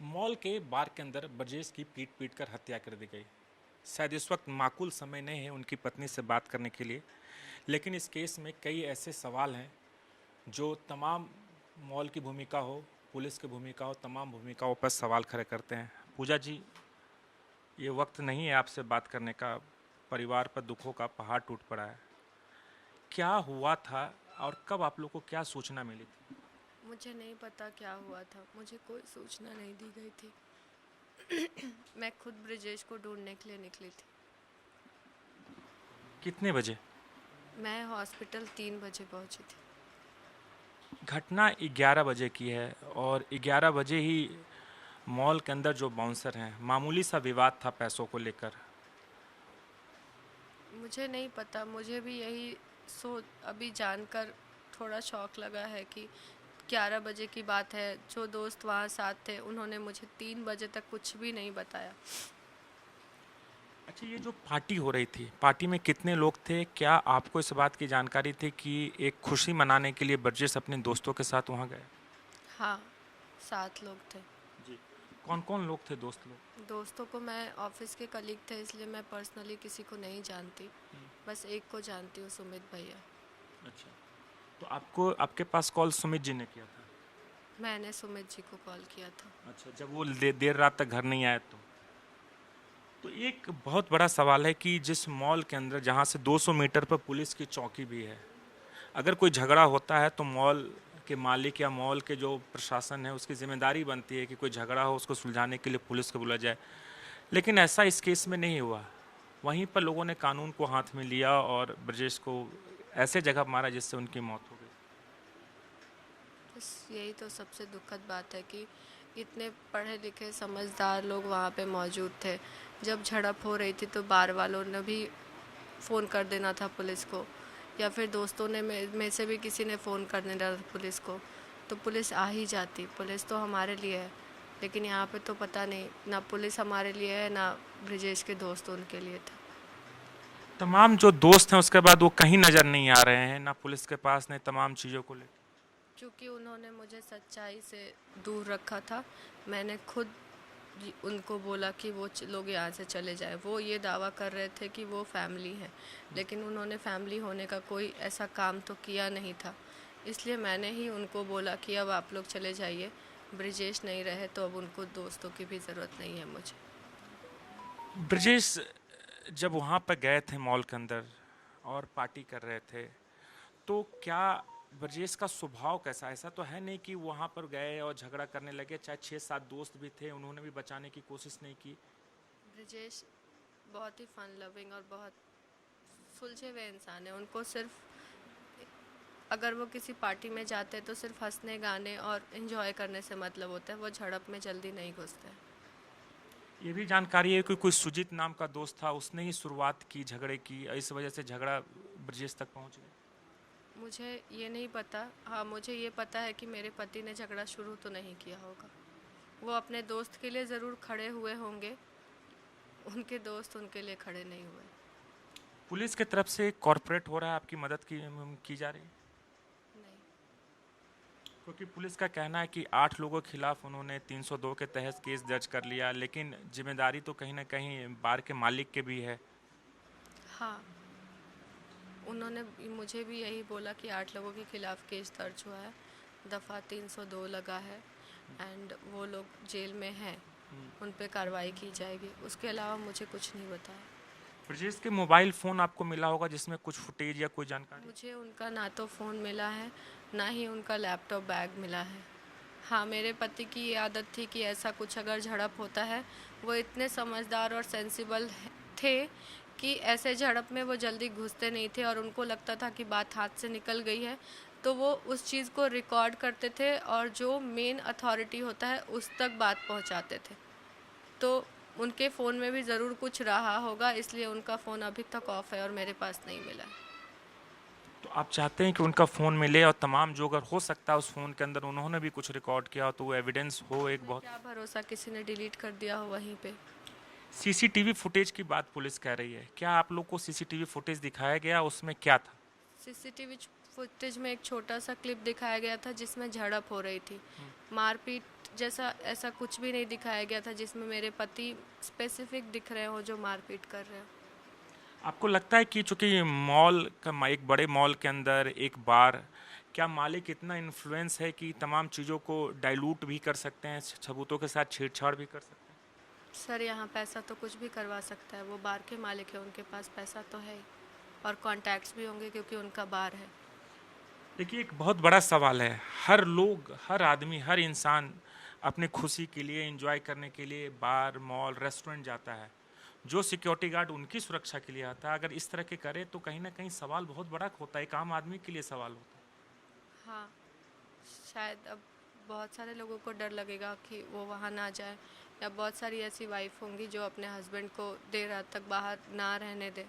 Mall के बार के अंदर ब्रजेश की पीट पीट कर हत्या कर दी गई। शायद इस वक्त माकूल समय नहीं है उनकी पत्नी से बात करने के लिए, लेकिन इस केस में कई ऐसे सवाल हैं जो तमाम मॉल की भूमिका हो, पुलिस की भूमिका हो, तमाम भूमिकाओं पर सवाल खड़े करते हैं। पूजा जी, ये वक्त नहीं है आपसे बात करने का। परिवार पर दुखों का पहाड़ टूट पड़ा है। क्या हुआ था और कब आप लोग को क्या सूचना मिली थी? मुझे नहीं पता क्या हुआ था। मुझे कोई सूचना नहीं दी गई थी। मैं खुद ब्रिजेश को ढूंढने के लिए निकली थी। कितने बजे? मैं हॉस्पिटल 3 बजे पहुंची थी। घटना 11 बजे की है और 11 बजे ही मॉल के अंदर जो बाउंसर हैं, मामूली सा विवाद था पैसों को लेकर। मुझे नहीं पता। मुझे भी यही सो अभी जानकर थोड़ा शौक लगा है कि 11 बजे की बात है। जो दोस्त वहाँ साथ थे उन्होंने मुझे 3 बजे तक कुछ भी नहीं बताया। अच्छा, ये जो पार्टी हो रही थी, पार्टी में कितने लोग थे? क्या आपको इस बात की जानकारी थी कि एक खुशी मनाने के लिए ब्रजेश अपने दोस्तों के साथ वहाँ गए? हाँ, 7 लोग थे। जी। कौन कौन लोग थे दोस्त लोग? दोस्तों को मैं ऑफिस के कलीग थे, इसलिए मैं पर्सनली किसी को नहीं जानती। बस एक को जानती हूँ, सुमित भैया। अच्छा, तो आपको आपके पास कॉल सुमित जी ने किया था? मैंने सुमित जी को कॉल किया था। अच्छा, जब वो देर रात तक घर नहीं आए तो एक बहुत बड़ा सवाल है कि जिस मॉल के अंदर जहाँ से 200 मीटर पर पुलिस की चौकी भी है, अगर कोई झगड़ा होता है तो मॉल के मालिक या मॉल के जो प्रशासन है उसकी जिम्मेदारी बनती है कि कोई झगड़ा हो उसको सुलझाने के लिए पुलिस को बुलाया जाए। लेकिन ऐसा इस केस में नहीं हुआ। वहीं पर लोगों ने कानून को हाथ में लिया और ब्रजेश को ऐसे जगह मारा जिससे उनकी मौत हो गई। बस यही तो सबसे दुखद बात है कि इतने पढ़े लिखे समझदार लोग वहाँ पे मौजूद थे। जब झड़प हो रही थी तो बार वालों ने भी फ़ोन कर देना था पुलिस को, या फिर दोस्तों ने में से भी किसी ने फ़ोन कर देना था पुलिस को, तो पुलिस आ ही जाती। पुलिस तो हमारे लिए है, लेकिन यहाँ पे तो पता नहीं, ना पुलिस हमारे लिए है ना ब्रिजेश के दोस्त उनके लिए था। तमाम जो दोस्त हैं उसके बाद वो कहीं नज़र नहीं आ रहे हैं, ना पुलिस के पास, नहीं तमाम चीज़ों को लेकर। क्योंकि उन्होंने मुझे सच्चाई से दूर रखा था। मैंने खुद उनको बोला कि वो लोग यहाँ से चले जाएं। वो ये दावा कर रहे थे कि वो फैमिली है, लेकिन उन्होंने फैमिली होने का कोई ऐसा काम तो किया नहीं था। इसलिए मैंने ही उनको बोला कि अब आप लोग चले जाइए। ब्रिजेश नहीं रहे तो अब उनको दोस्तों की भी ज़रूरत नहीं है मुझे। ब्रजेश जब वहाँ पर गए थे मॉल के अंदर और पार्टी कर रहे थे, तो क्या ब्रजेश का स्वभाव कैसा? ऐसा तो है नहीं कि वहाँ पर गए और झगड़ा करने लगे। चाहे 6-7 दोस्त भी थे, उन्होंने भी बचाने की कोशिश नहीं की। ब्रिजेश बहुत ही फन लविंग और बहुत सुलझे हुए इंसान है। उनको सिर्फ, अगर वो किसी पार्टी में जाते हैं तो सिर्फ हंसने गाने और इन्जॉय करने से मतलब होता है। वो झड़प में जल्दी नहीं घुसते हैं। ये भी जानकारी है कि कोई सुजीत नाम का दोस्त था, उसने ही शुरुआत की झगड़े की, इस वजह से झगड़ा ब्रजेश तक पहुँच गया। मुझे ये नहीं पता। हाँ, मुझे ये पता है कि मेरे पति ने झगड़ा शुरू तो नहीं किया होगा। वो अपने दोस्त के लिए ज़रूर खड़े हुए होंगे, उनके दोस्त उनके लिए खड़े नहीं हुए। पुलिस की तरफ से कॉरपोरेट हो रहा है, आपकी मदद की जा रही है? नहीं। क्योंकि पुलिस का कहना है कि 8 लोगों के खिलाफ उन्होंने 302 के तहत केस दर्ज कर लिया, लेकिन जिम्मेदारी तो कहीं ना कहीं बार के मालिक के भी है। हाँ, उन्होंने मुझे भी यही बोला कि 8 लोगों के खिलाफ केस दर्ज हुआ है, दफ़ा 302 लगा है, एंड वो लोग जेल में हैं, उन पे कार्रवाई की जाएगी। उसके अलावा मुझे कुछ नहीं बताया। ब्रजेश के मोबाइल फ़ोन आपको मिला होगा जिसमें कुछ फुटेज या कोई जानकारी? मुझे उनका ना तो फ़ोन मिला है, ना ही उनका लैपटॉप बैग मिला है। हाँ, मेरे पति की ये आदत थी कि ऐसा कुछ अगर झड़प होता है, वो इतने समझदार और सेंसिबल थे कि ऐसे झड़प में वो जल्दी घुसते नहीं थे, और उनको लगता था कि बात हाथ से निकल गई है तो वो उस चीज़ को रिकॉर्ड करते थे और जो मेन अथॉरिटी होता है उस तक बात पहुंचाते थे। तो उनके फ़ोन में भी ज़रूर कुछ रहा होगा, इसलिए उनका फ़ोन अभी तक ऑफ है और मेरे पास नहीं मिला है। तो आप चाहते हैं कि उनका फ़ोन मिले और तमाम जो अगर हो सकता है उस फ़ोन के अंदर उन्होंने भी कुछ रिकॉर्ड किया हो तो वो एविडेंस हो एक हमें बहुत। क्या भरोसा, किसी ने डिलीट कर दिया हो वहीं पे। सीसीटीवी फुटेज की बात पुलिस कह रही है, क्या आप लोग को सीसीटीवी फुटेज दिखाया गया? उसमें क्या था? सीसीटीवी फुटेज में एक छोटा सा क्लिप दिखाया गया था जिसमें झड़प हो रही थी। मारपीट जैसा ऐसा कुछ भी नहीं दिखाया गया था जिसमें मेरे पति स्पेसिफिक दिख रहे हो जो मारपीट कर रहे हो। आपको लगता है कि चूंकि एक बड़े मॉल के अंदर एक बार, क्या मालिक इतना इन्फ्लुएंस है कि तमाम चीज़ों को डाइल्यूट भी कर सकते हैं, सबूतों के साथ छेड़छाड़ भी कर सकते हैं? सर यहाँ पैसा तो कुछ भी करवा सकता है, वो बार के मालिक है, उनके पास पैसा तो है ही और कॉन्टैक्ट्स भी होंगे क्योंकि उनका बार है। देखिए, एक बहुत बड़ा सवाल है। हर लोग, हर आदमी, हर इंसान अपनी खुशी के लिए, एंजॉय करने के लिए बार, मॉल, रेस्टोरेंट जाता है। जो सिक्योरिटी गार्ड उनकी सुरक्षा के लिए आता है, अगर इस तरह के करे तो कहीं ना कहीं सवाल बहुत बड़ा होता है, एक आम आदमी के लिए सवाल होता है। हाँ, शायद अब बहुत सारे लोगों को डर लगेगा कि वो वहाँ ना जाए, या बहुत सारी ऐसी वाइफ होंगी जो अपने हस्बैंड को देर रात तक बाहर ना रहने दे।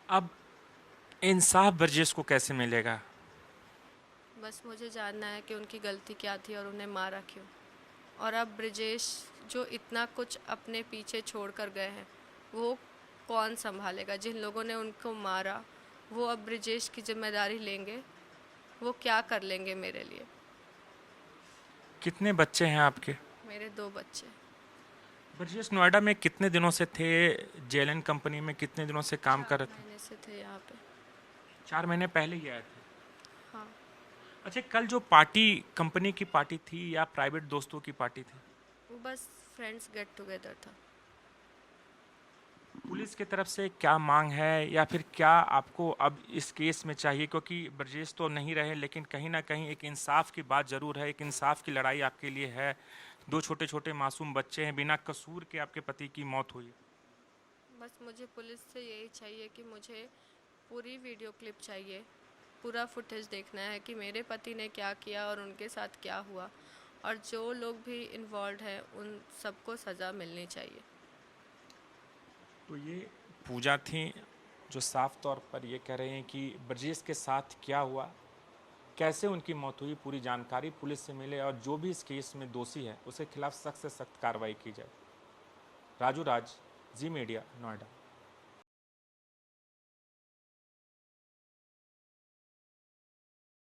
अब इंसाफ ब्रजेश को कैसे मिलेगा? बस मुझे जानना है कि उनकी गलती क्या थी और उन्हें मारा क्यों। और अब ब्रिजेश जो इतना कुछ अपने पीछे छोड़ कर गए हैं, वो कौन संभालेगा? जिन लोगों ने उनको मारा वो अब ब्रिजेश की जिम्मेदारी लेंगे? वो क्या कर लेंगे मेरे लिए? कितने बच्चे हैं आपके? मेरे 2 बच्चे। ब्रजेश नोएडा में कितने दिनों से थे? जेएलएन कंपनी में कितने दिनों से काम कर 4 रहे थे? महीने से थे यहाँ पे। 4 महीने पहले ही आए थे। हाँ। अच्छा, कल जो पार्टी, कंपनी की पार्टी थी या प्राइवेट दोस्तों की पार्टी थी? वो बस फ्रेंड्स गेट टुगेदर था। पुलिस की तरफ से क्या मांग है, या फिर क्या आपको अब इस केस में चाहिए? क्योंकि ब्रजेश तो नहीं रहे, लेकिन कहीं ना कहीं एक इंसाफ की बात ज़रूर है, एक इंसाफ की लड़ाई आपके लिए है। 2 छोटे छोटे मासूम बच्चे हैं, बिना कसूर के आपके पति की मौत हुई। बस मुझे पुलिस से यही चाहिए कि मुझे पूरी वीडियो क्लिप चाहिए, पूरा फुटेज देखना है कि मेरे पति ने क्या किया और उनके साथ क्या हुआ, और जो लोग भी इन्वॉल्व हैं उन सबको सज़ा मिलनी चाहिए। तो ये पूजा थी जो साफ तौर पर ये कह रहे हैं कि ब्रजेश के साथ क्या हुआ, कैसे उनकी मौत हुई, पूरी जानकारी पुलिस से मिले और जो भी इस केस में दोषी है उसके खिलाफ सख्त से सख्त कार्रवाई की जाए। राजू राज, जी मीडिया, नोएडा।